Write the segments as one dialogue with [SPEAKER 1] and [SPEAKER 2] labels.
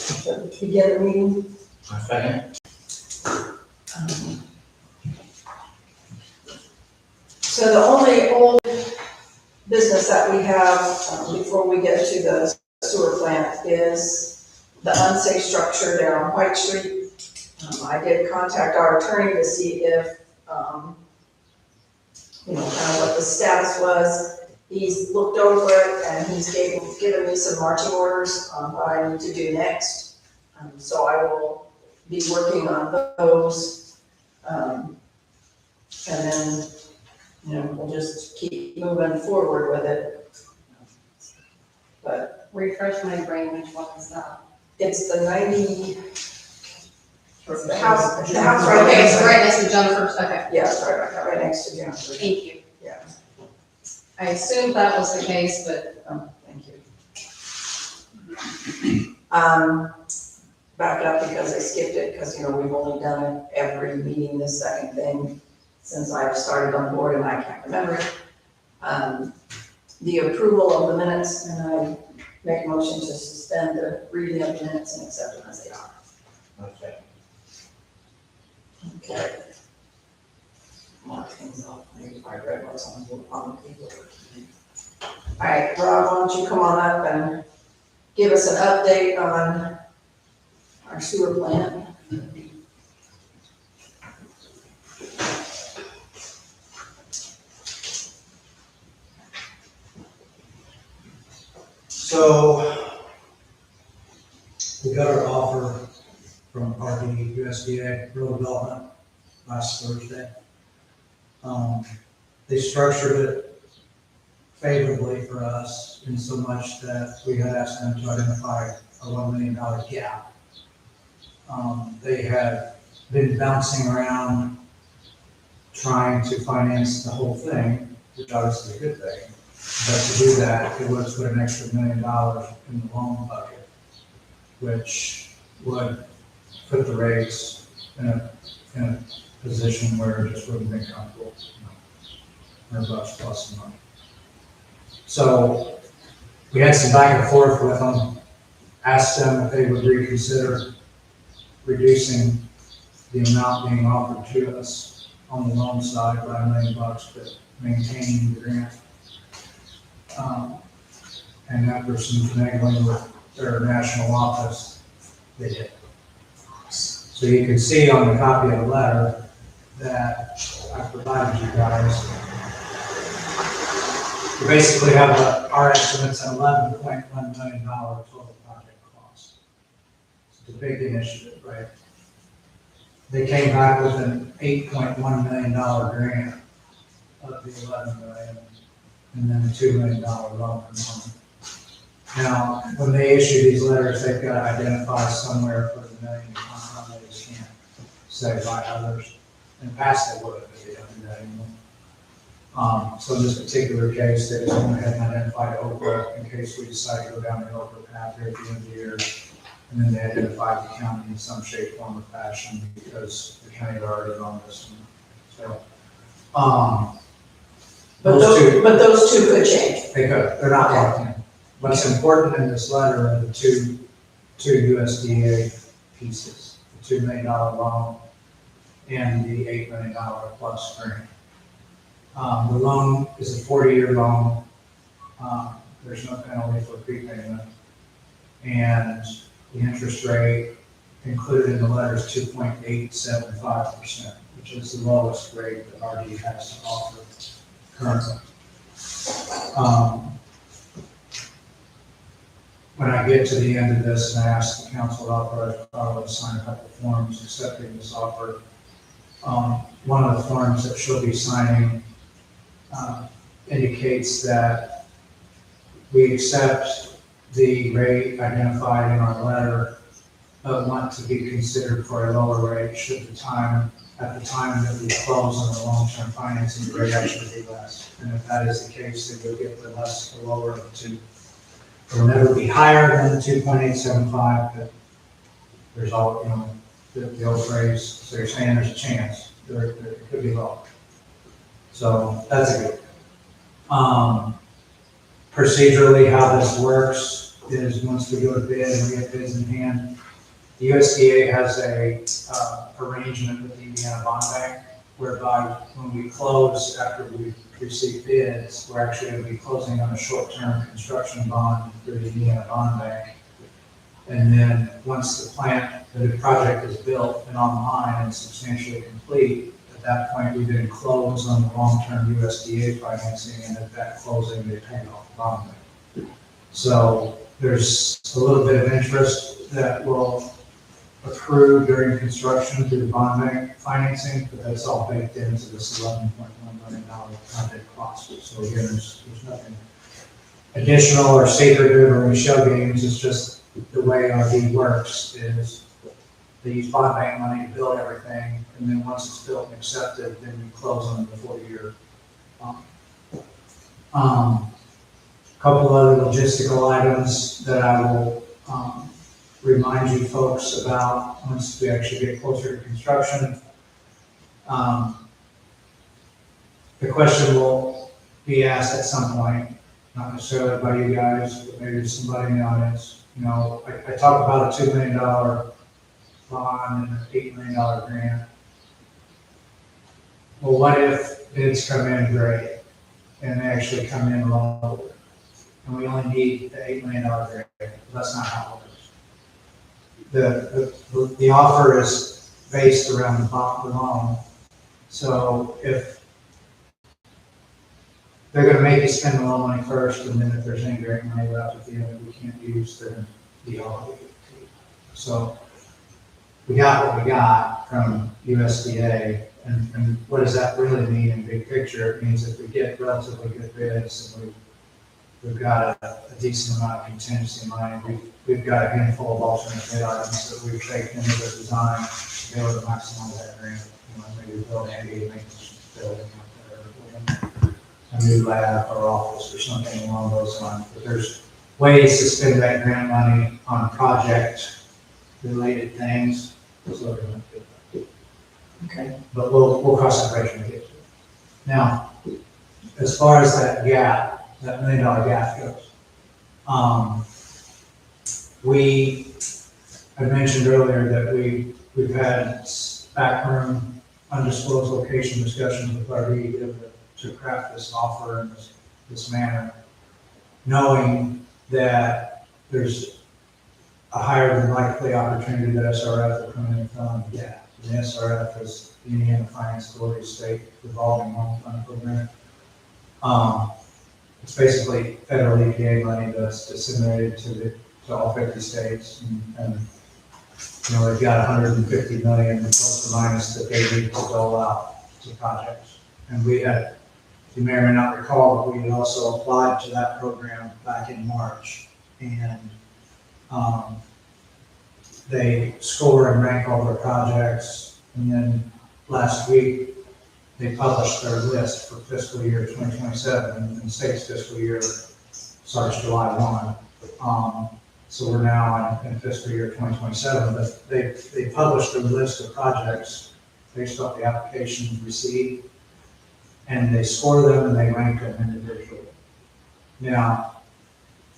[SPEAKER 1] to begin the meeting.
[SPEAKER 2] A second.
[SPEAKER 1] So the only old business that we have before we get to the sewer plant is the unsafe structure there on White Street. I did contact our attorney to see if, kind of what the status was. He's looked over it and he's given me some marching orders on what I need to do next. So I will be working on those. And then, we'll just keep moving forward with it. But
[SPEAKER 3] Refresh my brain, which one is that?
[SPEAKER 1] it's the 90, the house right
[SPEAKER 3] Okay,
[SPEAKER 1] next
[SPEAKER 3] so
[SPEAKER 1] to,
[SPEAKER 3] right next to Jennifer's, okay,
[SPEAKER 1] yeah, it's right next to Jennifer.
[SPEAKER 3] thank you.
[SPEAKER 1] Yeah,
[SPEAKER 3] I assumed that was the case, but
[SPEAKER 1] thank you. Back up because I skipped it, because, we've only done it every meeting, this second thing, since I've started on board and I can't remember it. The approval of the minutes, and I make a motion to suspend the reading of the minutes and accept them as they are.
[SPEAKER 2] Okay.
[SPEAKER 1] Okay. Mark things off, maybe if I read what's on the paper. All right, Rob, why don't you come on up and give us an update on our sewer plant?
[SPEAKER 4] So we got our offer from RD USDA Rural Development last Thursday. They structured it favorably for us in so much that we had asked them to identify a $1 million gap. They had been bouncing around trying to finance the whole thing, which obviously is a good thing. But to do that, it would put an extra $1 million in the loan bucket, which would put the rates in a position where it just wouldn't be comfortable. $100 plus a month. So we had some back and forth with them, asked them if they would reconsider reducing the amount being offered to us on the loan side by $1 million, but maintaining the grant. And after some finagling with their national office, they did. So you can see on the copy of the letter that I provided you guys. We basically have our estimates at $11.1 million total project cost. It's a big initiative, right? They came back with an $8.1 million grant of the $11 million. And then a $2 million loan component. Now, when they issue these letters, they've got to identify somewhere for the million compound. They just can't say by others. In the past they would, but they don't do that anymore. So in this particular case, they just went ahead and identified Oprah in case we decide to go down the Oprah path here at the end of the year. And then they identified the county in some shape, form, or fashion because the county had already on this one. So,
[SPEAKER 1] But those two could change.
[SPEAKER 4] they could, they're not locked in. What's important in this letter are the two USDA pieces, the $2 million loan and the $8 million plus grant. The loan is a 40-year loan. There's no penalty for prepayment. And the interest rate included in the letter is 2.875%, which is the lowest rate that RD has to offer currently. When I get to the end of this and I ask the council to authorize to sign a couple of forms accepting this offer, one of the forms that she'll be signing indicates that we accept the rate identified in our letter, but want to be considered for a lower rate should at the time that we close on the long-term financing, the rate actually be less. And if that is the case, then you'll get the lower of the two. It'll never be higher than the 2.875, but there's all, the old phrase, so you're saying there's a chance, there could be lower. So that's a good thing. Procedurally, how this works is once we go to bid and we have bids in hand, the USDA has a arrangement with the Indiana Bond Bank whereby when we close after we receive bids, we're actually going to be closing on a short-term construction bond through the Indiana Bond Bank. And then once the project is built and online and substantially complete, at that point, we then close on the long-term USDA financing, and at that closing, they pay off the bond bank. So there's a little bit of interest that will accrue during construction through the bond bank financing, but that's all baked into this $11.1 million project cost. So again, there's nothing additional or sacred or Michelle games. It's just the way our deed works is they use bond bank money to build everything, and then once it's built and accepted, then we close on the 4-year. Couple other logistical items that I will remind you folks about once we actually get closer to construction. The question will be asked at some point, not necessarily by you guys, but maybe somebody in the audience. You know, I talk about a $2 million bond and an $8 million grant. Well, what if bids come in great and they actually come in low and we only need the $8 million grant? That's not how it works. The offer is based around the loan. So if they're going to make you spend the loan money first, and then if there's any grant money left at the end we can't use, then the offer. So we got what we got from USDA, and what does that really mean in big picture? It means if we get relatively good bids and we've got a decent amount of contingency money, we've got a handful of alternate bid items that we've taken into the design to be able to maximize that grant. You know, maybe build a maintenance building or a new lab or office or something along those lines. But there's ways to spend that grant money on project-related things. So
[SPEAKER 1] Okay.
[SPEAKER 4] but we'll cross that bridge when we get to it. Now, as far as that gap, that $1 million gap goes, I mentioned earlier that we've had backroom, undisclosed location discussions with our lead to craft this offer in this manner, knowing that there's a higher than likely opportunity that SRF will come in and fill in the gap. The SRF is the Indiana Finance Authority State Revolving Loan Fund Program. It's basically federal EPA money that's disseminated to all 50 states, and you know, they've got $150 million plus or minus that they need to dole out to projects. And we had, you may or may not recall, but we had also applied to that program back in March, and they score and rank all their projects, and then last week they published their list for fiscal year 2027, and the state's fiscal year starts July 1. So we're now in fiscal year 2027, but they published a list of projects based off the applications received, and they score them and they rank them individually. Now,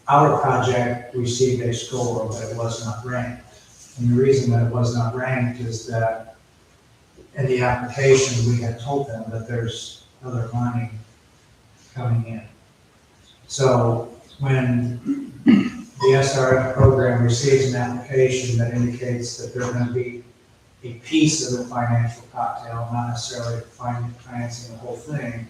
[SPEAKER 4] our project received a score, but it was not ranked. And the reason that it was not ranked is that in the application, we had told them that there's other money coming in. So when the SRF program receives an application that indicates that they're going to be a piece of the financial cocktail, not necessarily financing the whole thing,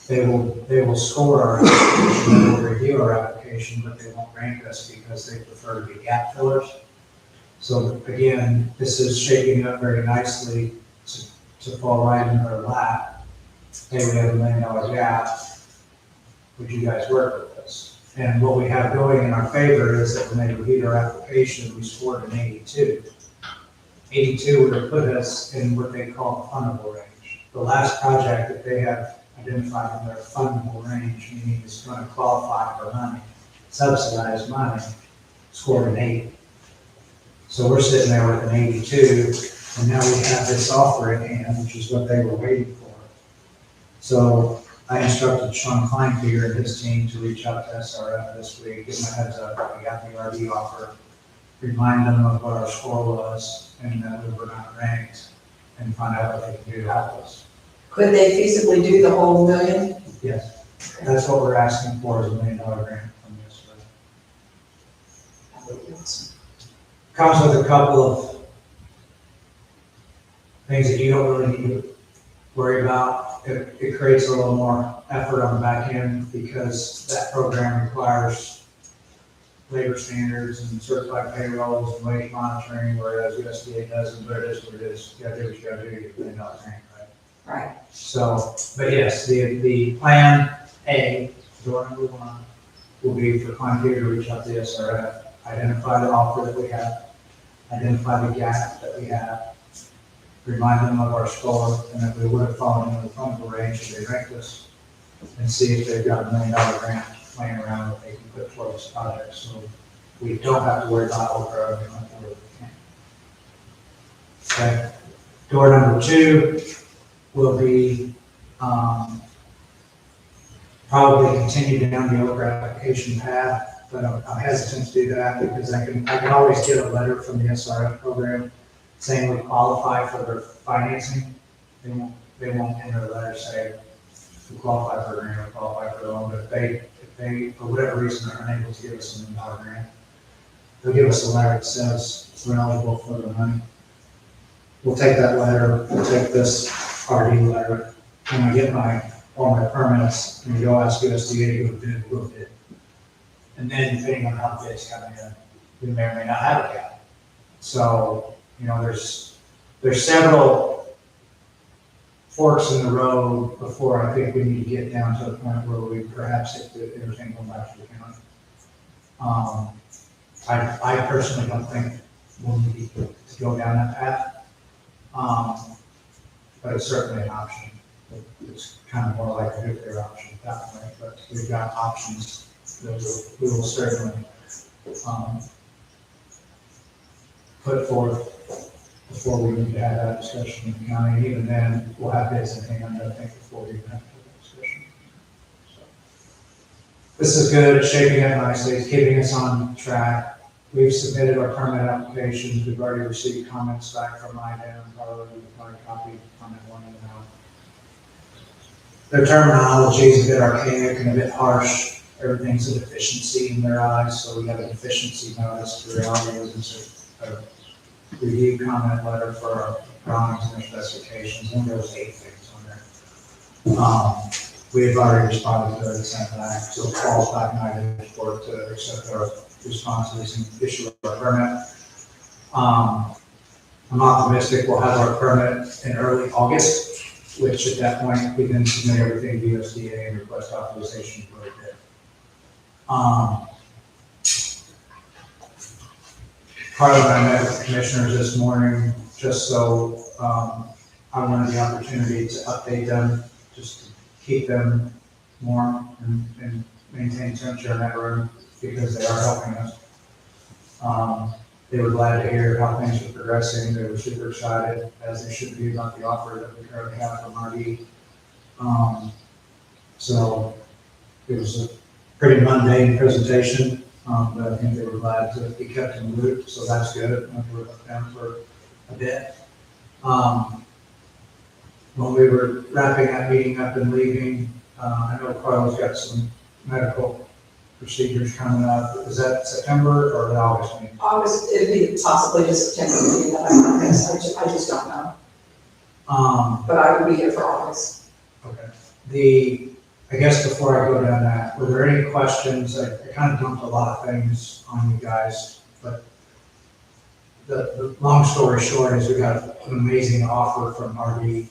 [SPEAKER 4] they will score our application, they will review our application, but they won't rank us because they prefer to be gap fillers. So again, this is shaping up very nicely to fall right in our lap. Hey, we have $1 million gap. Would you guys work with us? And what we have going in our favor is that when they reviewed our application, we scored an 82. 82 would have put us in what they call the fundable range. The last project that they have identified in their fundable range, meaning it's going to qualify for money, subsidized money, scored an 80. So we're sitting there with an 82, and now we have this offer in hand, which is what they were waiting for. So I instructed Sean Kleinfeger and his team to reach out to SRF this week, give them a heads up that we got the RD offer, remind them of what our score was and that we were not ranked, and find out what they can do to help us.
[SPEAKER 1] Could they feasibly do the whole million?
[SPEAKER 4] Yes, that's what we're asking for, is $1 million grant from this.
[SPEAKER 1] That would be awesome.
[SPEAKER 4] Comes with a couple of things that you don't really need to worry about. It creates a little more effort on the back end because that program requires labor standards and certified payrolls and wage monitoring, whereas USDA doesn't, but it is what it is. You gotta do what you gotta do, you get $1 million grant, right?
[SPEAKER 1] Right.
[SPEAKER 4] So, but yes, the plan A, door number one, will be for Kleinfeger to reach out to the SRF, identify the offer that we have, identify the gap that we have, remind them of our score, and that we would have fallen into the fundable range if they ranked us, and see if they've got $1 million grant laying around that they can put towards this project, so we don't have to worry about Okra, we don't have to worry about it. Okay. Door number two will be, probably continue down the Okra application path, but I'm hesitant to do that because I can always get a letter from the SRF program saying we qualify for their financing. They won't enter a letter saying we qualify for a grant or qualify for a loan, but if they, for whatever reason, are unable to give us $1 million grant, they'll give us a letter that says we're eligible for the money. We'll take that letter, we'll take this RD letter, when I get all my permits, and we go ask USDA to go bid, we'll bid. And then depending on how bids come in, we may or may not have a gap. So, you know, there's several forks in the road before I think we need to get down to the point where we perhaps hit everything going back to the county. I personally don't think we'll need to go down that path. But it's certainly an option. It's kind of more like a nuclear option at that point, but we've got options that we will certainly put forth before we need to have that discussion in the county. Even then, we'll have bids in hand, I think, before we even have to have that discussion. So, this is good, it's shaping up nicely, it's keeping us on track. We've submitted our permit applications, we've already received comments back from IDEM, probably copy comment one and now. Their terminology is a bit archaic and a bit harsh. Everything's a deficiency in their eyes, so we have a deficiency notice. The reality is it's a review comment letter for our drawings and their specifications, and there was 8 things on there. We have already responded to it and sent back, so it falls back in IDEM's court to accept our responses and issue our permit. I'm optimistic we'll have our permit in early August, which at that point we can submit everything to USDA and request authorization for a bid. Carla and I met with the commissioners this morning, just so I wanted the opportunity to update them, just to keep them warm and maintain temperature in that room because they are helping us. They were glad to hear how things are progressing. They were super excited, as they should be, about the offer that we currently have from RD. So it was a pretty mundane presentation, but I think they were glad to be kept in the loop, so that's good. We're with them for a bit. When we were wrapping that meeting up and leaving, I know Carla's got some medical procedures coming up. Is that September or the August meeting?
[SPEAKER 1] August, it'd be possibly the September meeting that I guess, I just don't know. But I will be here for August.
[SPEAKER 4] Okay. I guess before I go down that, were there any questions? I kind of dumped a lot of things on you guys, but the long story short is we got an amazing offer from RD.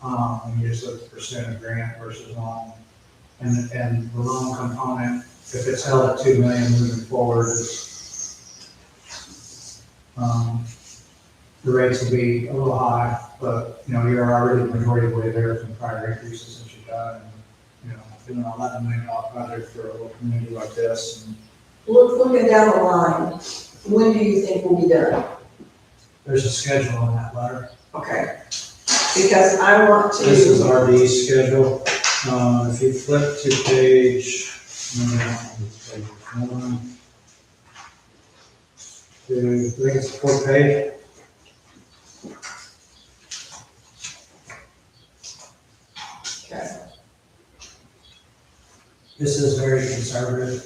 [SPEAKER 4] And you just look at percent grant versus loan. And the loan component, if it's held at $2 million moving forward, the rates will be a little high, but you know, you're already the majority of the way there from prior increases that you've done. And, you know, doing an $11 million project for a little community like this. And
[SPEAKER 1] Looking down the line, when do you think we'll be done?
[SPEAKER 4] there's a schedule on that letter.
[SPEAKER 1] Okay, because I want to.
[SPEAKER 4] This is RD's schedule. If you flip to page, one, two, I think it's the fourth page.
[SPEAKER 1] Okay.
[SPEAKER 4] This is very conservative.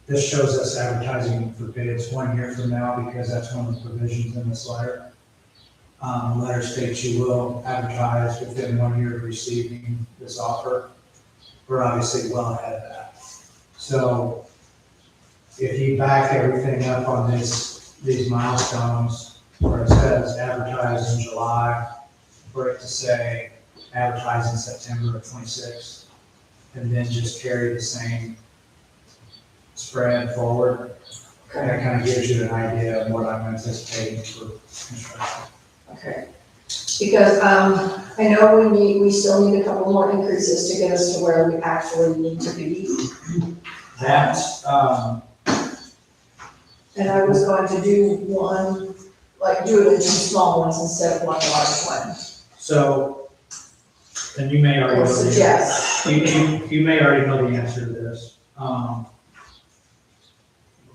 [SPEAKER 4] This shows us advertising for bids 1 year from now because that's one of the provisions in this letter. The letter states you will advertise within 1 year of receiving this offer. We're obviously well ahead of that. So if you back everything up on these milestones, where it says advertise in July, for it to say advertise in September of 26, and then just carry the same spread forward, that kind of gives you an idea of what I'm anticipating for construction.
[SPEAKER 1] Okay. Because, I know we still need a couple more increases to get us to where we actually need to be.
[SPEAKER 4] That's,
[SPEAKER 1] And I was going to do one, like do it in two small ones instead of one large one.
[SPEAKER 4] so, and you may already
[SPEAKER 1] Or
[SPEAKER 4] know the
[SPEAKER 1] suggest.
[SPEAKER 4] You may already know the answer to this.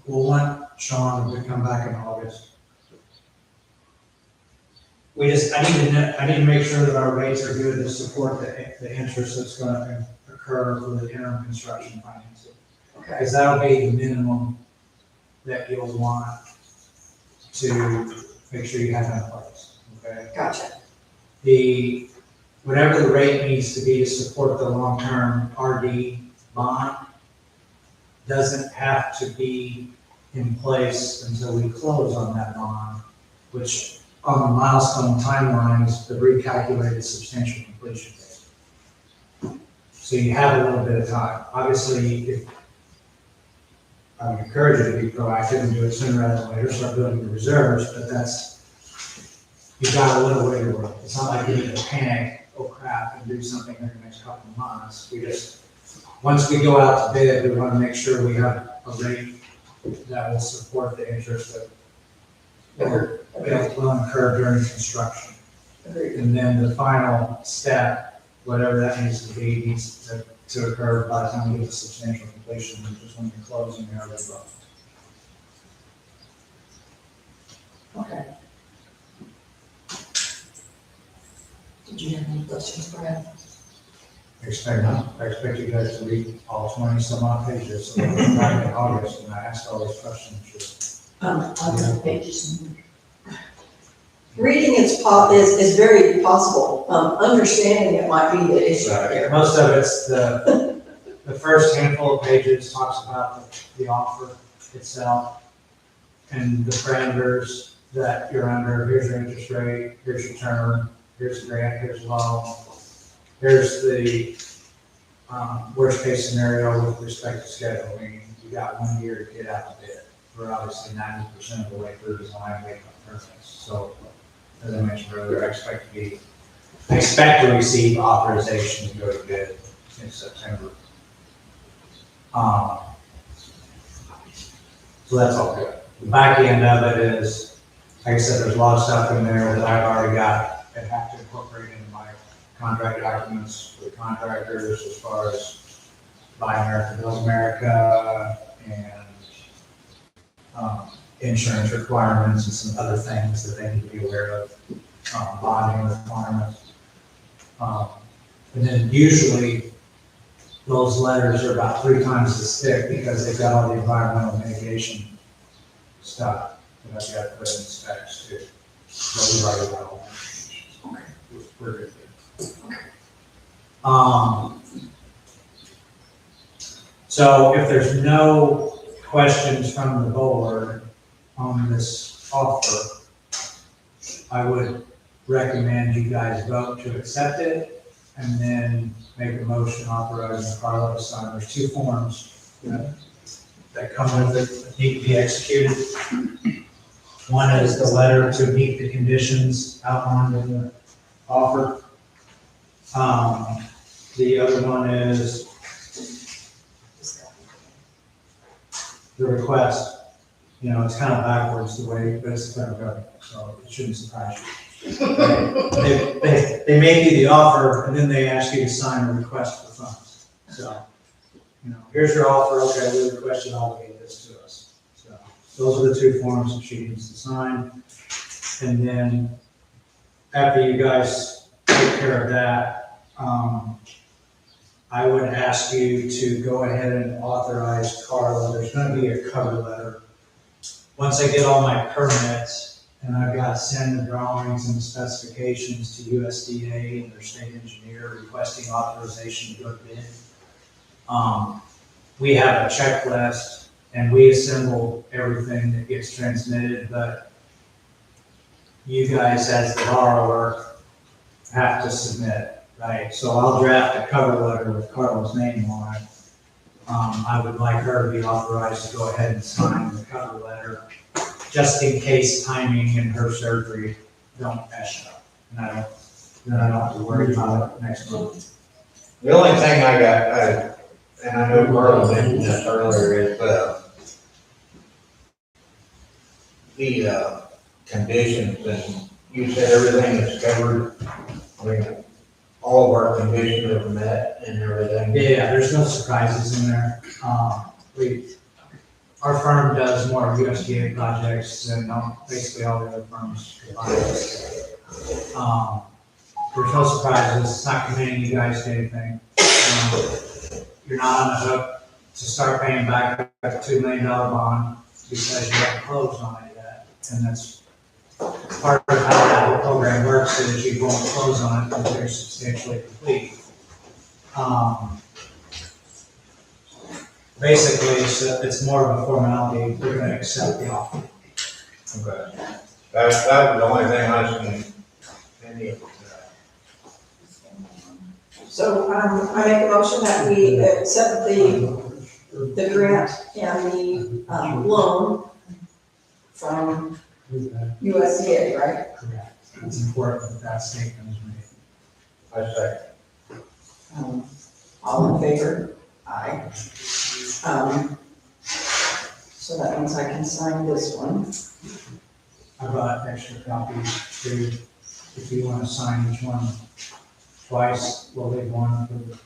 [SPEAKER 4] We'll want Sean to come back in August. I need to make sure that our rates are good to support the interest that's gonna occur for the interim construction financing.
[SPEAKER 1] Okay.
[SPEAKER 4] Because that'll be the minimum that you'll want to make sure you have in place, okay?
[SPEAKER 1] Gotcha.
[SPEAKER 4] Whatever the rate needs to be to support the long-term RD bond doesn't have to be in place until we close on that bond, which on the milestone timelines, the recalculated substantial completion date. So you have a little bit of time. Obviously, I would encourage you to be proactive and do it sooner rather than later, start building the reserves, but you've got a little way to work. It's not like you need to panic, oh crap, and do something in the next couple of months. Once we go out to bid, we want to make sure we have a rate that will support the interest that will incur during construction.
[SPEAKER 1] Agreed.
[SPEAKER 4] And then the final step, whatever that needs to be, needs to occur by the time we get to substantial completion, which is when you're closing the other book.
[SPEAKER 1] Okay. Did you have any questions, Brad?
[SPEAKER 4] I expect you guys to read all 20 some odd pages, so we're back in August, and I asked all these questions.
[SPEAKER 1] On the pages. Reading is very possible. Understanding it might be the issue here.
[SPEAKER 4] Most of it's the first handful of pages talks about the offer itself and the parameters that you're under. Here's your interest rate, here's your term, here's the grant, here's the loan, here's the worst case scenario with respect to scheduling. You got 1 year to get out the bid. We're obviously 90% of the way through design, waiting on permits. So, as I mentioned earlier, I expect to receive authorization to go to bid in September. So that's all good. The back end of it is, like I said, there's a lot of stuff in there that I've already got and have to incorporate into my contract documents for the contractors as far as Buy America, Build America, and insurance requirements and some other things that they need to be aware of, bonding requirements. And then usually those letters are about 3 times the thick because they've got all the environmental mitigation stuff that you have to put in specs too. So we've already got all that. Okay. We're good there. So if there's no questions from the board on this offer, I would recommend you guys vote to accept it and then make a motion authorizing Carla to sign. There's 2 forms that come with it that need to be executed. One is the letter to meet the conditions outlined in the offer. The other one is the request. It's kind of backwards the way, but it's the federal government, so it shouldn't surprise you. They make you the offer, and then they ask you to sign a request for funds. So, here's your offer, okay, we request you to obligate this to us. So, those are the two forms that she needs to sign. And then, after you guys take care of that, I would ask you to go ahead and authorize Carla, there's gonna be a cover letter. Once I get all my permits, and I've got to send the drawings and specifications to USDA and their state engineer requesting authorization to go to bid. We have a checklist and we assemble everything that gets transmitted, but you guys as the borrower have to submit, right? So I'll draft a cover letter with Carla's name on it. I would like her to be authorized to go ahead and sign the cover letter, just in case timing and her surgery don't mess up. And then I don't have to worry about it next month.
[SPEAKER 2] The only thing I got, and I know Carla mentioned this earlier, is, the conditions, and you said everything is covered. I mean, all of our conditions are met and everything.
[SPEAKER 4] Yeah, there's no surprises in there. Our firm does more USDA projects than basically all the other firms combined. There's no surprises, it's not committing you guys to anything. You're not on the hook to start paying back a $2 million bond because you haven't closed on it yet. And that's part of how that whole program works, is you won't close on it until you're substantially complete. Basically, it's more of a formality. We're going to accept the offer.
[SPEAKER 2] Okay. That was the only thing I was thinking.
[SPEAKER 1] So, I make a motion that we accept the grant and the loan from USDA, right?
[SPEAKER 4] Correct. It's important that that statement is made.
[SPEAKER 2] I second.
[SPEAKER 1] All in favor? Aye. So that means I can sign this one.
[SPEAKER 4] I brought extra copies too. If you want to sign each one twice, we'll leave one for the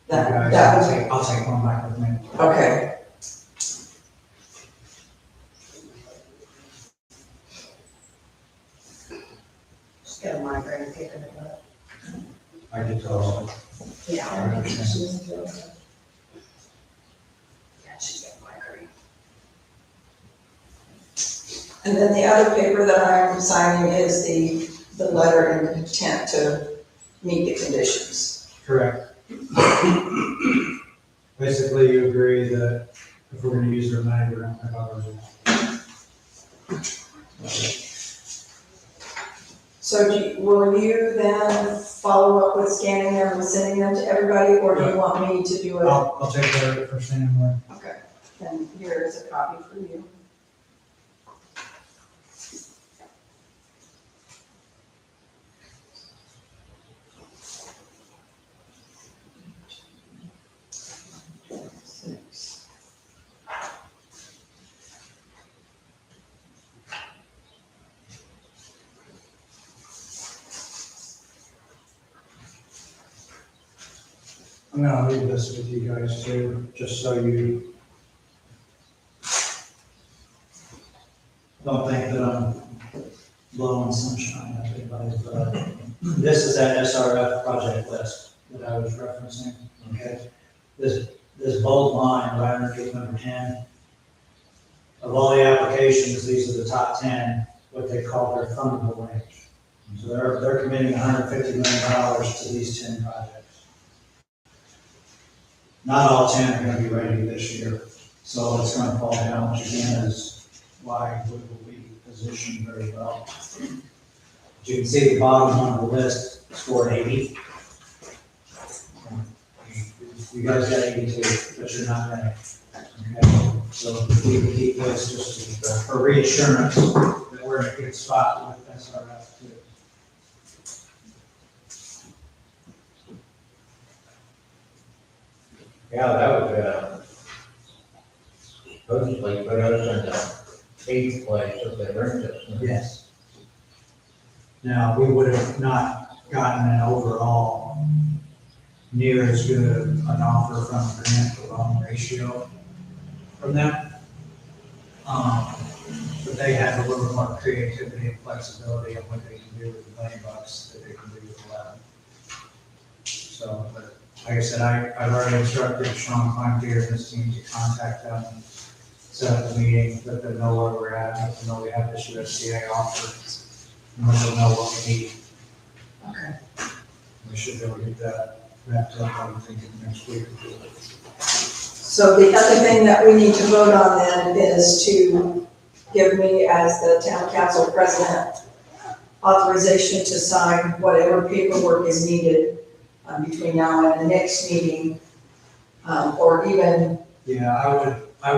[SPEAKER 4] guys. I'll take one back with me.
[SPEAKER 1] Okay. Just get a migraine kicking it up.
[SPEAKER 4] I get those.
[SPEAKER 1] Yeah. She's getting migraine. And then the other paper that I'm signing is the letter of intent to meet the conditions.
[SPEAKER 4] Correct. Basically, you agree that if we're going to use their money, we're going to cover it.
[SPEAKER 1] So will you then follow up with scanning them and sending them to everybody, or do you want me to do it?
[SPEAKER 4] I'll take care of it first thing in the morning.
[SPEAKER 1] Okay, then here's a copy for you. Six.
[SPEAKER 4] I'm gonna leave this with you guys too, just so you don't think that I'm blowing sunshine at everybody, but this is that SRF project list that I was referencing, okay? This bold line right underneath number 10, of all the applications, these are the top 10, what they call their fundable range. So they're committing $150 million to these 10 projects. Not all 10 are going to be ready this year, so it's going to fall down, which again is why we will be positioned very well. As you can see, the bottom one of the list scored 80. You guys got 82, but you're not ready. Okay, so we can keep this just for reassurance that we're in a good spot with SRF too.
[SPEAKER 2] Yeah, that would, supposedly put us in the eighth place of the earn system.
[SPEAKER 4] Yes. Now, we would have not gotten an overall near as good an offer from the grant to loan ratio from them. But they have a little more creativity and flexibility on what they can do with $1 million that they can do with 11. So, but like I said, I've already instructed Sean Kleintier and his team to contact them, set up a meeting, let them know where we're at, let them know we have this USDA offer, and let them know what we need.
[SPEAKER 1] Okay.
[SPEAKER 4] We should be able to get that wrapped up, I'm thinking next week or two.
[SPEAKER 1] So the other thing that we need to vote on then is to give me, as the town council president, authorization to sign whatever paperwork is needed between now and the next meeting, or even,
[SPEAKER 4] Yeah, I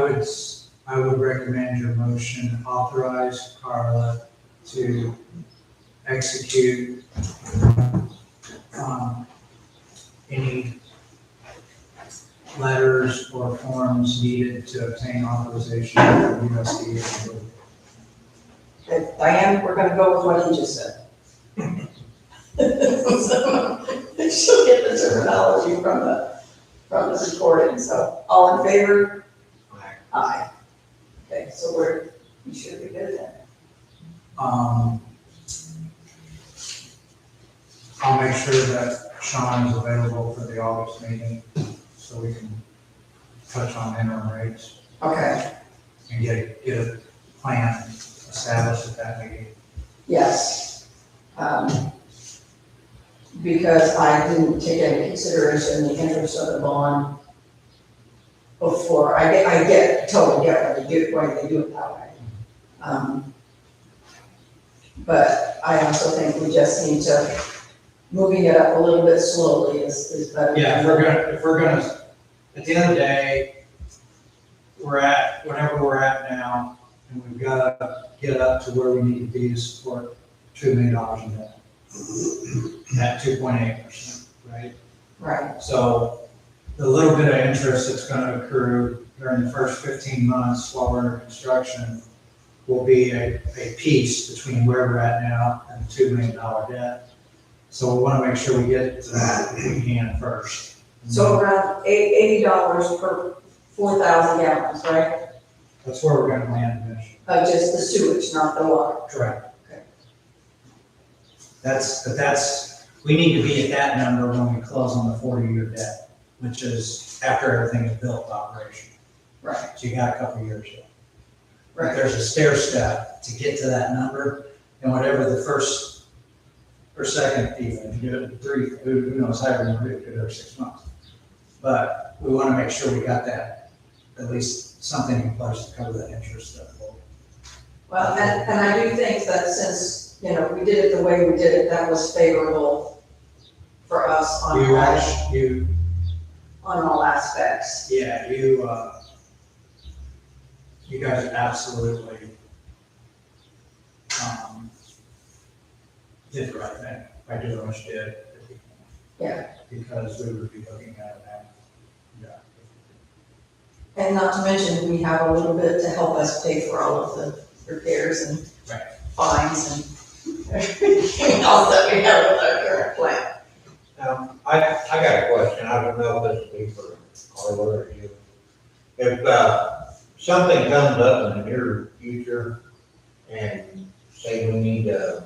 [SPEAKER 4] would recommend your motion, authorize Carla to execute, any letters or forms needed to obtain authorization from USDA.
[SPEAKER 1] Diane, we're gonna go with what he just said. She'll get the terminology from the recording, so all in favor? Aye. Okay, so we should be good then.
[SPEAKER 4] I'll make sure that Sean is available for the August meeting, so we can touch on interim rates
[SPEAKER 1] Okay,
[SPEAKER 4] and get a plan established at that meeting.
[SPEAKER 1] yes. Because I didn't take into consideration the interest of the bond before, totally get why they do it that way. But I also think we just need to, moving it up a little bit slowly is better.
[SPEAKER 4] Yeah, if we're gonna, at the end of the day, we're at whatever we're at now, and we've gotta get up to where we need to be to support $2 million in debt. At 2.8%, right?
[SPEAKER 1] Right,
[SPEAKER 4] So the little bit of interest that's gonna accrue during the first 15 months while we're under construction will be a piece between where we're at now and the $2 million debt. So we wanna make sure we get to that if we can first.
[SPEAKER 1] so around $80 per 4,000 gallons, right?
[SPEAKER 4] That's where we're gonna land eventually.
[SPEAKER 1] Of just the sewage, not the water.
[SPEAKER 4] Correct.
[SPEAKER 1] Okay.
[SPEAKER 4] We need to be at that number when we close on the 40-year debt, which is after everything is built operational.
[SPEAKER 1] Right,
[SPEAKER 4] So you got a couple years yet. But
[SPEAKER 1] right.
[SPEAKER 4] there's a stair step to get to that number, and whatever the first or second, even if you do it in 3, who knows how you're gonna do it, could every 6 months. But we wanna make sure we got that, at least something in place to cover that interest that will.
[SPEAKER 1] Well, and I do think that since, we did it the way we did it, that was favorable for us on all aspects.
[SPEAKER 4] Yeah, you guys absolutely did the right thing by doing what you did.
[SPEAKER 1] Yeah.
[SPEAKER 4] Because we would be looking at that. Yeah.
[SPEAKER 1] And not to mention, we have a little bit to help us pay for all of the repairs and
[SPEAKER 4] Right.
[SPEAKER 1] fines and everything else that we have with our current plant.
[SPEAKER 2] Now, I got a question, I don't know if this will be for Carla or you. If, something comes up in the near future and say we need to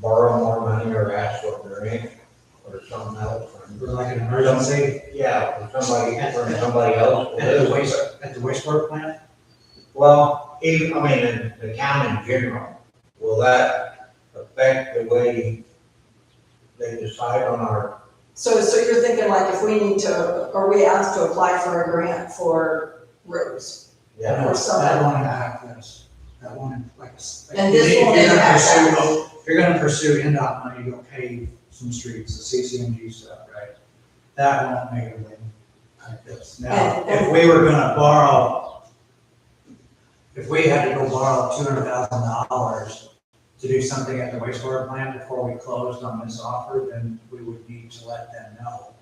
[SPEAKER 2] borrow more money or ask for a grant or something else.
[SPEAKER 4] For like an emergency
[SPEAKER 2] Yeah, for somebody else.
[SPEAKER 4] at the wastewater plant?
[SPEAKER 2] Well, in the town in general, will that affect the way they decide on our,
[SPEAKER 1] So you're thinking like if we need to, or we asked to apply for a grant for roads?
[SPEAKER 2] yeah,
[SPEAKER 1] Or something.
[SPEAKER 4] That won't impact this. That won't, like.
[SPEAKER 1] And this won't impact that.
[SPEAKER 4] If you're gonna pursue NDOT money, you'll pave some streets, the CCMG stuff, right? That won't negatively impact this. Now, if we were gonna borrow, if we had to go borrow $200,000 to do something at the wastewater plant before we closed on this offer, then we would need to let them know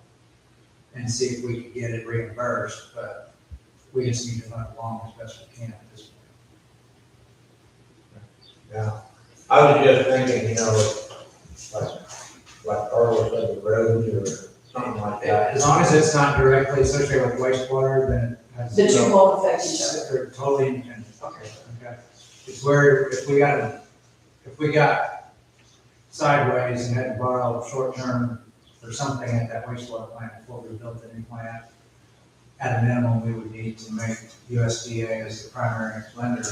[SPEAKER 4] and see if we could get it reimbursed, but we just need to run along as best we can at this point.
[SPEAKER 2] yeah. I was just thinking, like Carlos said, the roads or something like that.
[SPEAKER 4] As long as it's not directly associated with wastewater, then it has.
[SPEAKER 1] The two won't affect each other.
[SPEAKER 4] They're totally independent. Okay. It's where, if we got sideways and had to borrow short-term for something at that wastewater plant before we built the new plant, at a minimum, we would need to make USDA as the primary lender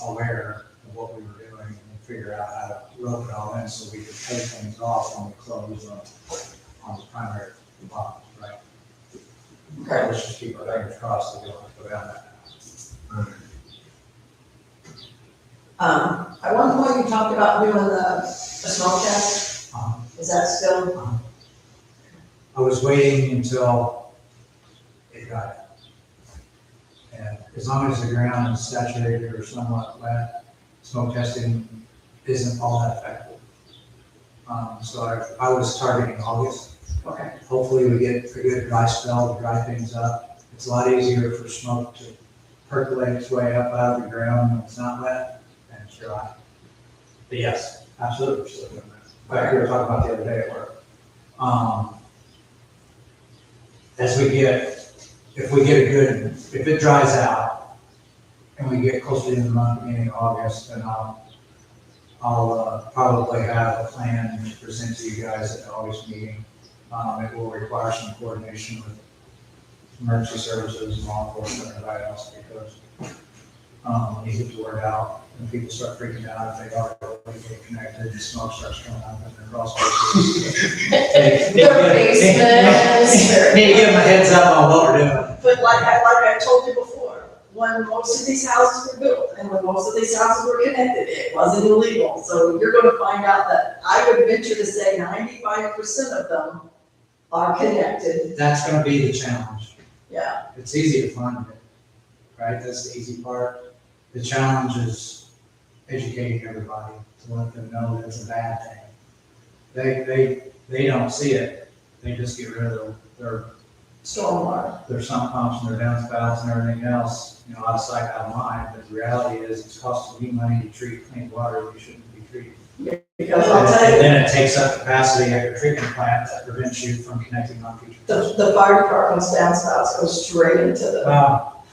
[SPEAKER 4] aware of what we were doing and figure out how to rope it all in so we could pay things off when we close on the primary bond, right?
[SPEAKER 1] Okay.
[SPEAKER 4] Let's just keep our fingers crossed that we don't have to go down that path.
[SPEAKER 1] At one point you talked about doing the smoke test. Is that still?
[SPEAKER 4] I was waiting until it got it. And as long as the ground is saturated or somewhat wet, smoke testing isn't all that effective. So I was targeting August.
[SPEAKER 1] Okay.
[SPEAKER 4] Hopefully we get a good dry spell to dry things up. It's a lot easier for smoke to percolate its way up out of the ground when it's not wet and it's dry. But yes, absolutely. We're still doing that. In fact, we were talking about the other day at work. If it dries out and we get closer to the month, beginning of August, then I'll probably have a plan to present to you guys at the August meeting. It will require some coordination with emergency services and law enforcement and everybody else because when you get the word out and people start freaking out if they already get connected and smoke starts coming up in their crawl spaces.
[SPEAKER 1] Their basements.
[SPEAKER 4] Need to give them a heads up on what we're doing.
[SPEAKER 1] But like I told you before, when most of these houses were built and when most of these houses were connected, it wasn't illegal. So you're gonna find out that I would venture to say 95% of them are connected.
[SPEAKER 4] That's gonna be the challenge.
[SPEAKER 1] Yeah.
[SPEAKER 4] It's easy to find it, right? That's the easy part. The challenge is educating everybody to let them know that it's a bad thing. They don't see it. They just get rid of their
[SPEAKER 1] Stormwater.
[SPEAKER 4] sump pumps and their downspouts and everything else, out of sight, out of mind. But the reality is it's costing you money to treat clean water you shouldn't be treating.
[SPEAKER 1] Because I'll tell
[SPEAKER 4] And
[SPEAKER 1] you,
[SPEAKER 4] then it takes up capacity at your treatment plant that prevents you from connecting on future.
[SPEAKER 1] the fire department's downspouts go straight into the.
[SPEAKER 3] Well,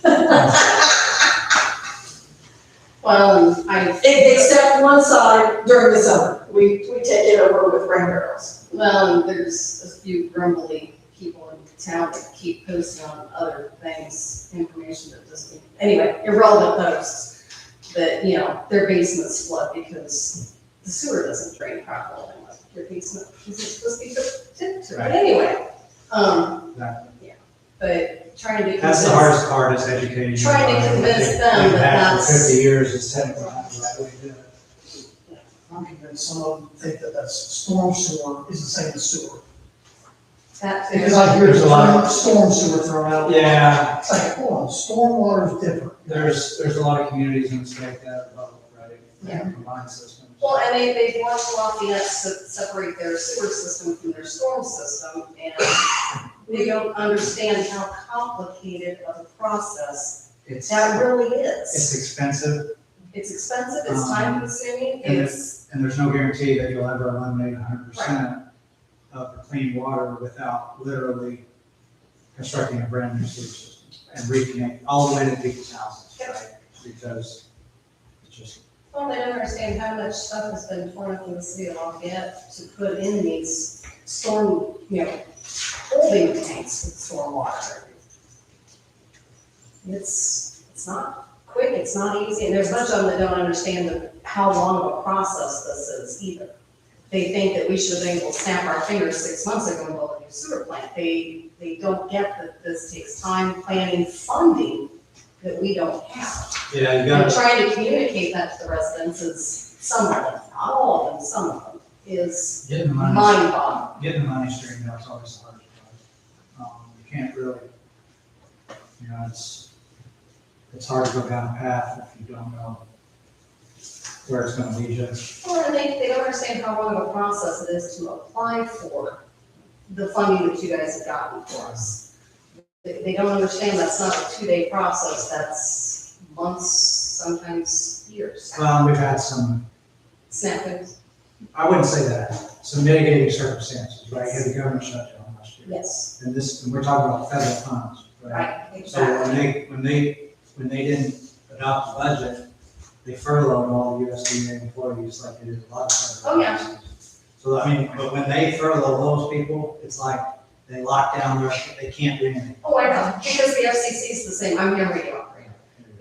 [SPEAKER 1] Except one side during the summer. We take it over with rain barrels.
[SPEAKER 3] well, there's a few grumbly people in town that keep posting on other things, information that doesn't, anyway, irrelevant posts. That, their basements flood because the sewer doesn't drain properly. Your basement isn't supposed to be tipped to, but anyway.
[SPEAKER 4] Exactly.
[SPEAKER 3] Yeah, but trying to.
[SPEAKER 4] That's the hardest part is educating.
[SPEAKER 3] Trying to
[SPEAKER 4] everybody.
[SPEAKER 3] convince
[SPEAKER 4] They've
[SPEAKER 3] them that
[SPEAKER 4] had for
[SPEAKER 3] that's-
[SPEAKER 4] 50 years is technically not the right way to do it.
[SPEAKER 5] I'm convinced some of them think that that's storm sewer is the same as sewer.
[SPEAKER 3] That
[SPEAKER 5] Because I hear
[SPEAKER 4] There's a lot of-
[SPEAKER 5] storm sewer thrown out.
[SPEAKER 4] Yeah,
[SPEAKER 5] It's like, hold on, storm water is different.
[SPEAKER 4] there's a lot of communities in the state that have both, right?
[SPEAKER 3] Yeah.
[SPEAKER 4] Combined systems.
[SPEAKER 3] Well, and they want Lafayette to separate their sewer system from their storm system, and they don't understand how complicated of a process
[SPEAKER 4] It's
[SPEAKER 3] that really is.
[SPEAKER 4] expensive,
[SPEAKER 3] It's expensive, it's time consuming,
[SPEAKER 4] and
[SPEAKER 3] it's,
[SPEAKER 4] and there's no guarantee that you'll ever eliminate 100% of the clean water without literally constructing a brand new sewer system and reconnect all the way to people's houses, right? Because it's just,
[SPEAKER 3] well, they don't understand how much stuff has been torn up in the city of Lafayette to put in these storm, holding tanks with storm water. It's not quick, it's not easy, and there's a bunch of them that don't understand how long of a process this is either. They think that we should have been able to snap our fingers 6 months ago and build a new sewer plant. They don't get that this takes time, planning, funding that we don't have.
[SPEAKER 4] yeah, you
[SPEAKER 3] And trying to communicate that to the residents is, some of them, not all of them, some of them, is
[SPEAKER 4] getting the money.
[SPEAKER 3] mind-boggling.
[SPEAKER 4] Getting the money straightened out is always the hardest part. You can't really, it's hard to go down a path if you don't know where it's gonna lead you.
[SPEAKER 3] Well, and they don't understand how long of a process it is to apply for the funding that you guys have gotten for us. They don't understand that's not a 2-day process, that's months, sometimes years.
[SPEAKER 4] We've had some
[SPEAKER 3] Snafu,
[SPEAKER 4] I wouldn't say that. Some mitigating circumstances, right? You had the government shutdown last year.
[SPEAKER 3] yes,
[SPEAKER 4] And we're talking about federal funds, right?
[SPEAKER 3] right,
[SPEAKER 4] So
[SPEAKER 3] exactly.
[SPEAKER 4] when they didn't adopt the budget, they furloughed all USDA employees like they did a lot of federal
[SPEAKER 3] Oh, yeah.
[SPEAKER 4] agencies. So I mean, but when they furlough those people, it's like they lock down they can't do anything.
[SPEAKER 3] Oh, I know, because the FCC is the same, I'm your radio operator.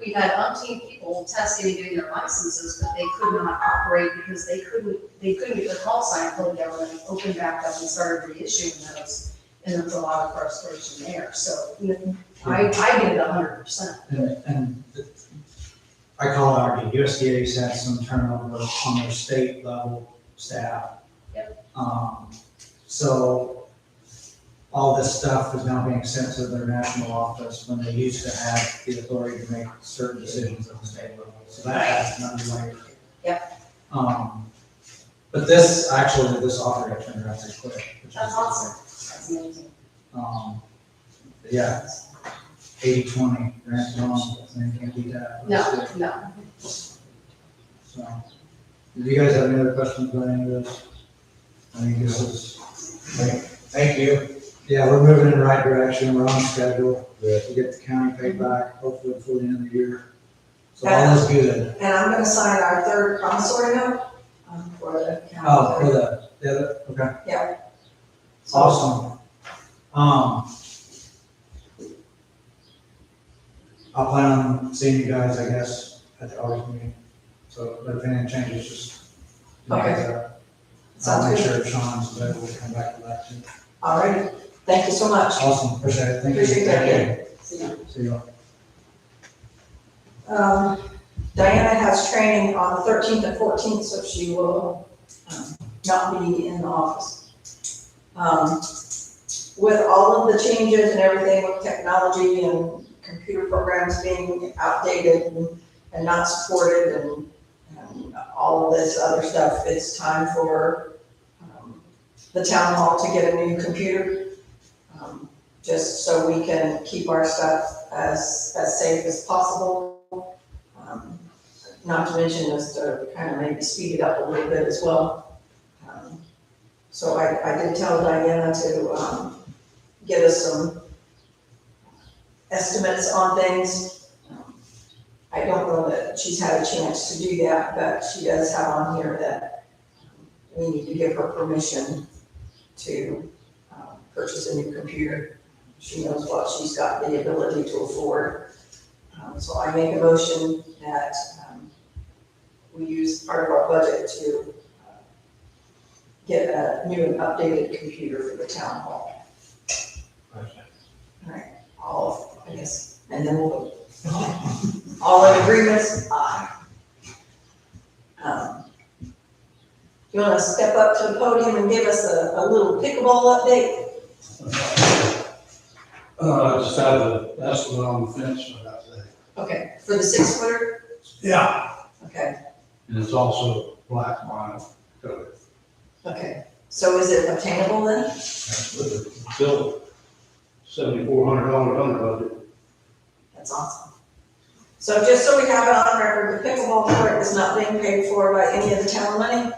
[SPEAKER 3] We've had umpteen people testing and getting their licenses, but they could not operate because they couldn't get the call sign pulled down and opened back up and started reissuing those. And there was a lot of frustration there, so I get it 100%.
[SPEAKER 4] And I call it our USDA's had some turnover on their state level staff.
[SPEAKER 3] Yep.
[SPEAKER 4] So all this stuff is now being sent to their national office when they used to have the authority to make certain decisions at the state level. So that has another layer.
[SPEAKER 3] Yep.
[SPEAKER 4] But this offer got turned around pretty quick. Which
[SPEAKER 3] That's
[SPEAKER 4] is
[SPEAKER 3] awesome, that's amazing.
[SPEAKER 4] but yeah, 80-20, grant loan, you can't beat that.
[SPEAKER 3] No,
[SPEAKER 4] So, do you guys have any other questions about any of this? I think this is,
[SPEAKER 2] Thank you.
[SPEAKER 4] yeah, we're moving in the right direction, we're on schedule.
[SPEAKER 2] Good.
[SPEAKER 4] To get the county paid back, hopefully before the end of the year. So all is good.
[SPEAKER 1] And I'm gonna sign our third promissory note, for the county.
[SPEAKER 4] Oh, for the other, okay.
[SPEAKER 1] Yeah.
[SPEAKER 4] Awesome. I'll plan on seeing you guys, I guess, at the August meeting. So if anything changes, just.
[SPEAKER 1] Okay.
[SPEAKER 4] I'll
[SPEAKER 1] Sounds
[SPEAKER 4] make
[SPEAKER 1] good.
[SPEAKER 4] sure Sean's available to come back to that too.
[SPEAKER 1] All right, thank you so much.
[SPEAKER 4] Awesome, appreciate it, thank you.
[SPEAKER 1] Appreciate that. See you.
[SPEAKER 4] See you.
[SPEAKER 1] Diana has training on the 13th and 14th, so she will not be in the office. With all of the changes and everything with technology and computer programs being outdated and not supported and all of this other stuff, it's time for the town hall to get a new computer, just so we can keep our stuff as safe as possible. Not to mention just to kind of maybe speed it up a little bit as well. So I did tell Diana to get us some estimates on things. I don't know that she's had a chance to do that, but she does have on here that we need to give her permission to purchase a new computer. She knows what she's got the ability to afford. So I make a motion that we use part of our budget to get a new and updated computer for the town hall. All right, I guess, and then we'll, all in agreement? Aye. You wanna step up to the podium and give us a little pickleball update?
[SPEAKER 6] Just have the estimate on the fence I got today.
[SPEAKER 1] Okay, for the 6-footer?
[SPEAKER 6] Yeah.
[SPEAKER 1] Okay,
[SPEAKER 6] And it's also black vinyl coated.
[SPEAKER 1] okay. So is it obtainable then?
[SPEAKER 6] That's with it. Still $7,400 under budget.
[SPEAKER 1] That's awesome. So just so we have it on record, the pickleball court is not being paid for by any of the town money.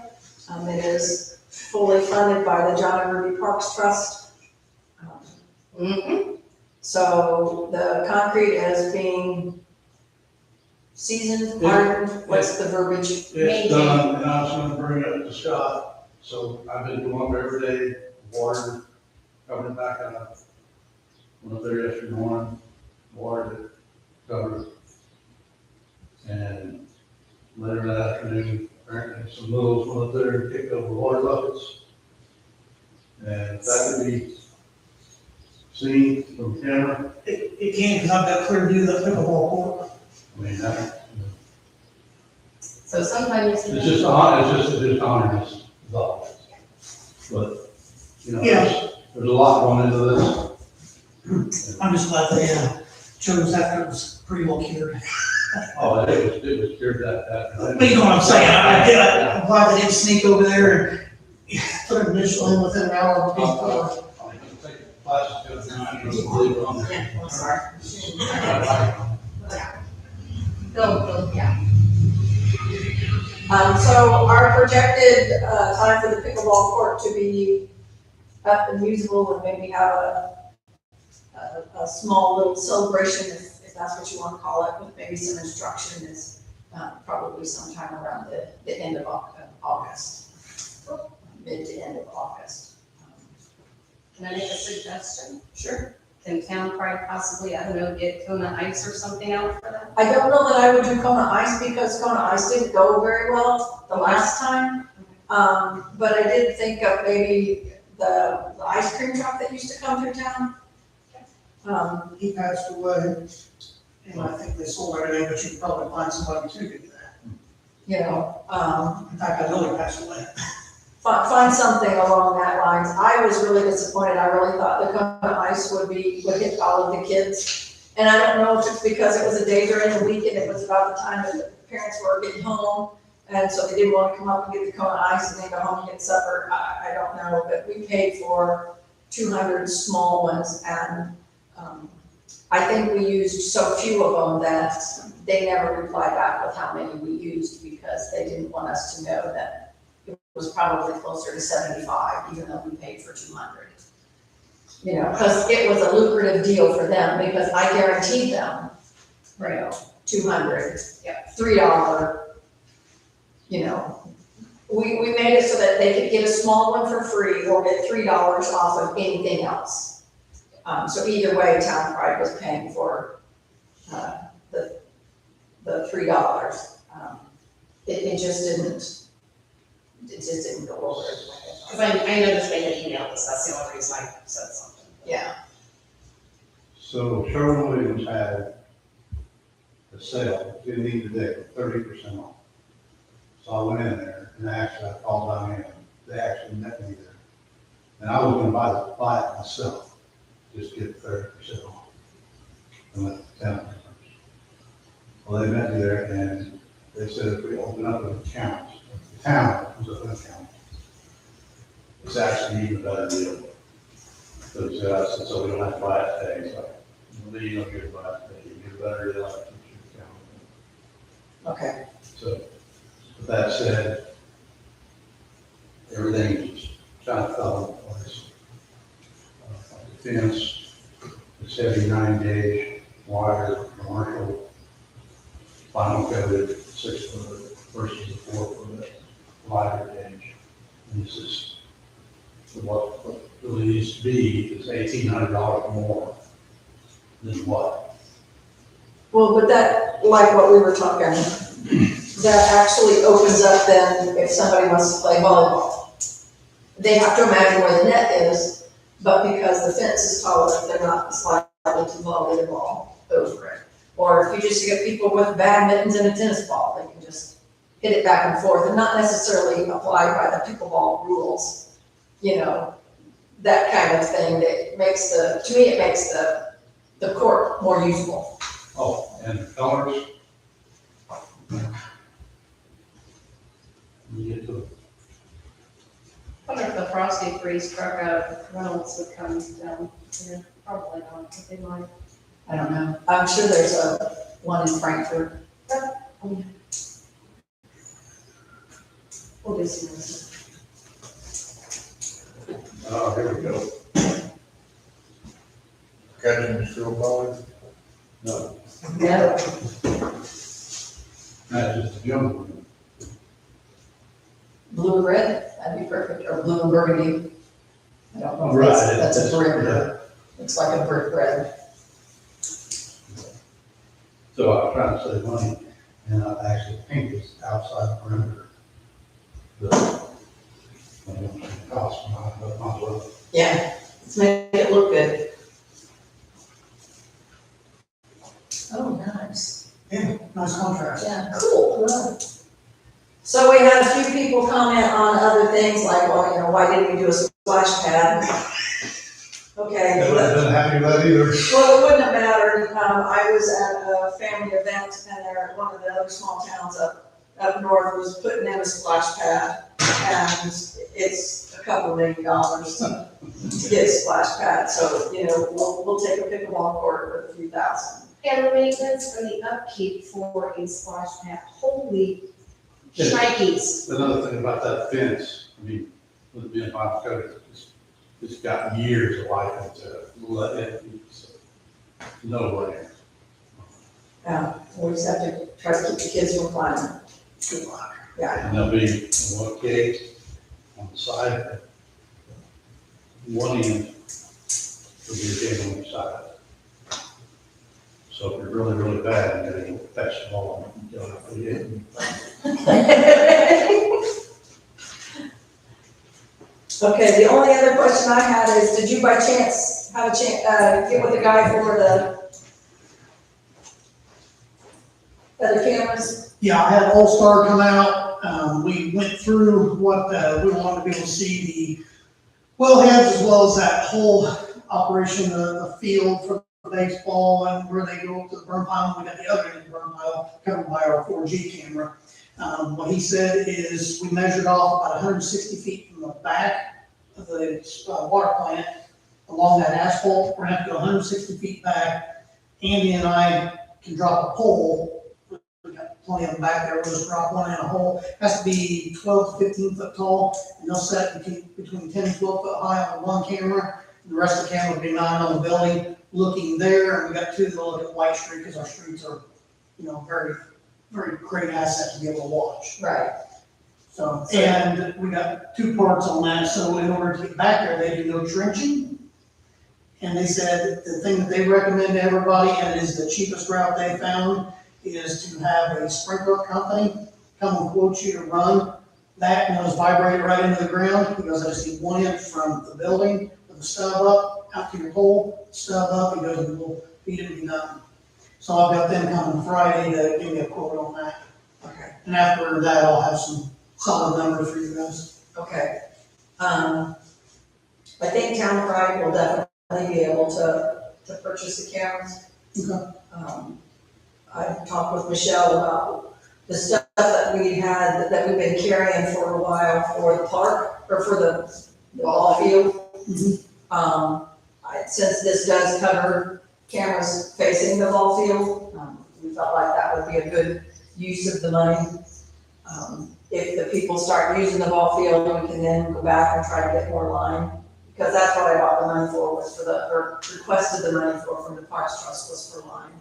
[SPEAKER 1] It is fully funded by the John and Ruby Parks Trust. So the concrete is being seasoned, hardened, what's the verbiage?
[SPEAKER 6] It's done, and I was gonna bring it to Scott, so I've been going there every day, watered, covered it back up. Went up there yesterday morning, watered it, covered it. And later that afternoon, apparently some mules went up there and picked over water buckets. And if that could be seen from camera,
[SPEAKER 5] It can, because I've got clear view of the pickleball court.
[SPEAKER 6] I mean, that,
[SPEAKER 3] So sometimes.
[SPEAKER 6] it's just honest, thought. But, you know, there's a lot going into this.
[SPEAKER 5] I'm just glad they chose after it was pretty well cured.
[SPEAKER 6] Oh, it was cured that.
[SPEAKER 5] But you know what I'm saying, I'm glad they didn't sneak over there and put an initial in within an hour of being poured.
[SPEAKER 1] Yeah, I'm sorry.
[SPEAKER 3] Go, yeah.
[SPEAKER 1] So our projected, time for the pickleball court to be up and usable and maybe have a small little celebration, if that's what you want to call it, with maybe some instruction is, probably sometime around the end of August. Mid to end of August.
[SPEAKER 3] Can I make a suggestion?
[SPEAKER 1] Sure.
[SPEAKER 3] Can Town Pride possibly, I don't know, get Kona Ice or something out for them?
[SPEAKER 1] I don't know that I would do Kona Ice because Kona Ice didn't go very well the last time. But I did think of maybe the ice cream truck that used to come through town.
[SPEAKER 5] He passed away, and I think they sold everything, but you could probably find somebody to do that.
[SPEAKER 1] You know,
[SPEAKER 5] In fact, I know he passed away.
[SPEAKER 1] find something along that lines. I was really disappointed. I really thought the Kona Ice would hit all of the kids. And I don't know if it's because it was a day during the week and it was about the time that the parents were getting home. And so they didn't want to come up and get the Kona Ice and then go home and get supper. I don't know, but we paid for 200 small ones and, I think we used so few of them that they never replied back with how many we used because they didn't want us to know that it was probably closer to 75, even though we paid for 200. You know, because it was a lucrative deal for them because I guaranteed them, you know, 200, $3, you know. We made it so that they could get a small one for free or get $3 off of anything else. So either way, Town Pride was paying for, the $3. It just didn't go over.
[SPEAKER 3] Because I noticed they had emailed us, that's the only reason I said something.
[SPEAKER 1] Yeah,
[SPEAKER 6] So Sherwin-Williams had a sale, didn't need today, 30% off. So I went in there and actually I called down in, they actually met me there. And I was gonna buy it myself, just get 30% off. And let the town members. Well, they met me there and they said if we open up an account, the town was open an account. It's actually even a better deal. So they said, I said, so we don't have to buy it today, it's like, well, you don't get to buy it today, you get a better deal, like, keep your account.
[SPEAKER 1] okay.
[SPEAKER 6] So, with that said, everything just kind of fell into place. The fence, the 79 gauge wire, commercial, vinyl coated, 6 foot versus the 4 foot lighter gauge. And this is what really needs to be is $1,800 more than what?
[SPEAKER 1] Well, but that, like what we were talking, that actually opens up then if somebody wants to play volleyball. They have to imagine where the net is, but because the fence is taller, they're not as likely to volley the ball over it. Or if you just get people with badmintons and a tennis ball, they can just hit it back and forth and not necessarily abide by the pickleball rules. You know, that kind of thing that makes to me, it makes the court more usable.
[SPEAKER 6] Oh, and the colors. You get to,
[SPEAKER 3] I wonder if the Frosty Freeze truck out of Reynolds would come down here, probably not, but they might.
[SPEAKER 1] I don't know. I'm sure there's one in Frankfurt.
[SPEAKER 3] We'll do some.
[SPEAKER 6] oh, here we go.
[SPEAKER 2] Catching the school ball.
[SPEAKER 6] No,
[SPEAKER 1] Yeah.
[SPEAKER 6] that's just a jump.
[SPEAKER 1] Blue and red, that'd be perfect, or blue and burgundy. I don't know if
[SPEAKER 6] Right,
[SPEAKER 1] that's a
[SPEAKER 6] that's-
[SPEAKER 1] perimeter. It's like a brick red.
[SPEAKER 6] So I was trying to save money, and I actually painted outside the perimeter. The cost, but not well.
[SPEAKER 1] Yeah, let's make it look good. Oh, nice.
[SPEAKER 5] Yeah, nice contrast.
[SPEAKER 1] Yeah, cool. So we had a few people comment on other things like, well, you know, why didn't we do a splash pad? Okay.
[SPEAKER 6] They wouldn't have been happy with that either.
[SPEAKER 1] Well, it wouldn't have mattered. I was at a family event and there, one of the other small towns up north was putting in a splash pad. And it's a couple $1 million to get a splash pad. So, you know, we'll take a pickleball court for a few thousand.
[SPEAKER 3] And the maintenance and the upkeep for a splash pad, holy Shnikes.
[SPEAKER 6] Another thing about that fence, I mean, with it being vinyl coated, it's got years of life into it. No way.
[SPEAKER 1] We just have to try to keep the kids from climbing.
[SPEAKER 5] Good luck.
[SPEAKER 1] Yeah,
[SPEAKER 6] And there'll be one gate on the side. One end will be a gate on each side. So if you're really, really bad, you gotta go fetch them all and go up again.
[SPEAKER 1] Okay, the only other question I had is, did you by chance have a chance, get with the guy for the other cameras?
[SPEAKER 5] Yeah, I had All-Star come out, we went through what, we wanted to be able to see the wellheads as well as that whole operation, the field for baseball and where they go up to the burn pile. We got the other end of the burn pile covered by our 4G camera. What he said is we measured off about 160 feet from the back of the water plant along that asphalt. We're gonna have to go 160 feet back. Andy and I can drop a pole. We got plenty of them back there. We'll just drop one in a hole. Has to be 12 to 15 foot tall, and they'll set between 10 and 12 foot high on one camera. The rest of the camera will be mounted on the building, looking there. And we got two that'll look at White Street because our streets are, very, very great asset to be able to watch.
[SPEAKER 1] Right.
[SPEAKER 5] So, and we got two parts on that, so in order to get back there, they do no trenching. And they said the thing that they recommend to everybody, and it is the cheapest route they found, is to have a sprinkler company come and quote you to run that, and it'll vibrate right into the ground, because I just need 1 inch from the building with the stub up, out to your pole, stub up, it goes in the little feed and be done. So I've got them coming Friday to give me a quote on that.
[SPEAKER 1] Okay.
[SPEAKER 5] And after that, I'll have some solid numbers for you guys.
[SPEAKER 1] Okay. I think Town Pride will definitely be able to purchase the cameras.
[SPEAKER 5] Okay.
[SPEAKER 1] I talked with Michelle about the stuff that we had, that we've been carrying for a while for the park, or for the ball field. Since this does cover cameras facing the ball field, we felt like that would be a good use of the money. If the people start using the ball field, we can then go back and try to get more line. Because that's what I bought the money for, was for or requested the money for from the Parks Trust, was for line.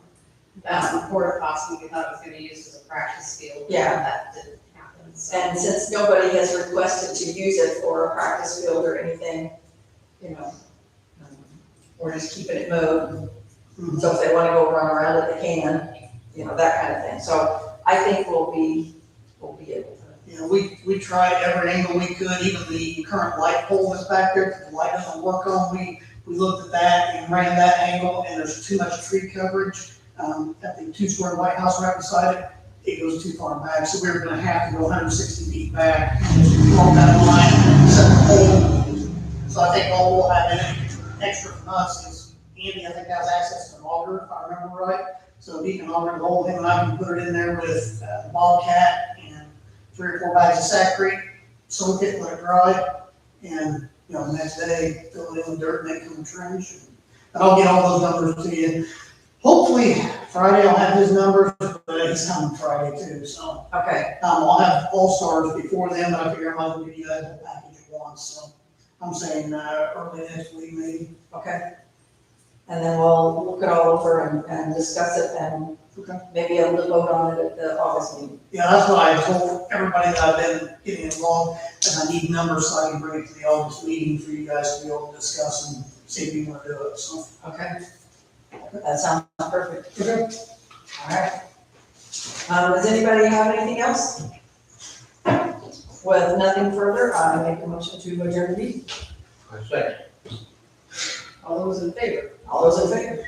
[SPEAKER 3] That's the porta potty we thought it was gonna use as a practice field.
[SPEAKER 1] Yeah.
[SPEAKER 3] That didn't happen, so.
[SPEAKER 1] And since nobody has requested to use it for a practice field or anything, we're just keeping it mowed. So if they wanna go run around it, they can, that kind of thing. So I think we'll be able to.
[SPEAKER 5] We tried every angle we could, even the current light pole that's back there, that the light doesn't work on. We looked at that and ran that angle, and there's too much tree coverage. At the two-story White House right beside it, it goes too far back, so we were gonna have to go 160 feet back, along that line, and set the pole. So I think all we'll have in it extra from us is Andy, I think, has access to an auger, if I remember right. So he can auger the whole thing, and I can put it in there with Bobcat and 3 or 4 bags of Saccharine, soak it, let it dry, and, the next day, fill it in with dirt, and then come trench. And I'll get all those numbers to you. Hopefully, Friday I'll have his numbers, but he's coming Friday too, so.
[SPEAKER 1] Okay,
[SPEAKER 5] I'll have All-Stars before then, but I figure I might as well give you that whole package at once, so. I'm saying, early next week maybe.
[SPEAKER 1] okay. And then we'll look it all over and discuss it, and maybe able to vote on it at the August meeting.
[SPEAKER 5] Yeah, that's what I told everybody that I've been getting involved, and I need numbers so I can bring it to the August meeting for you guys to be able to discuss and see if you want to do it, so.
[SPEAKER 1] Okay. That sounds perfect.
[SPEAKER 5] Okay.
[SPEAKER 1] All right. Does anybody have anything else? With nothing further, I make a motion to adjourn the meeting.
[SPEAKER 2] I say.
[SPEAKER 3] All those in favor?
[SPEAKER 1] All those in favor?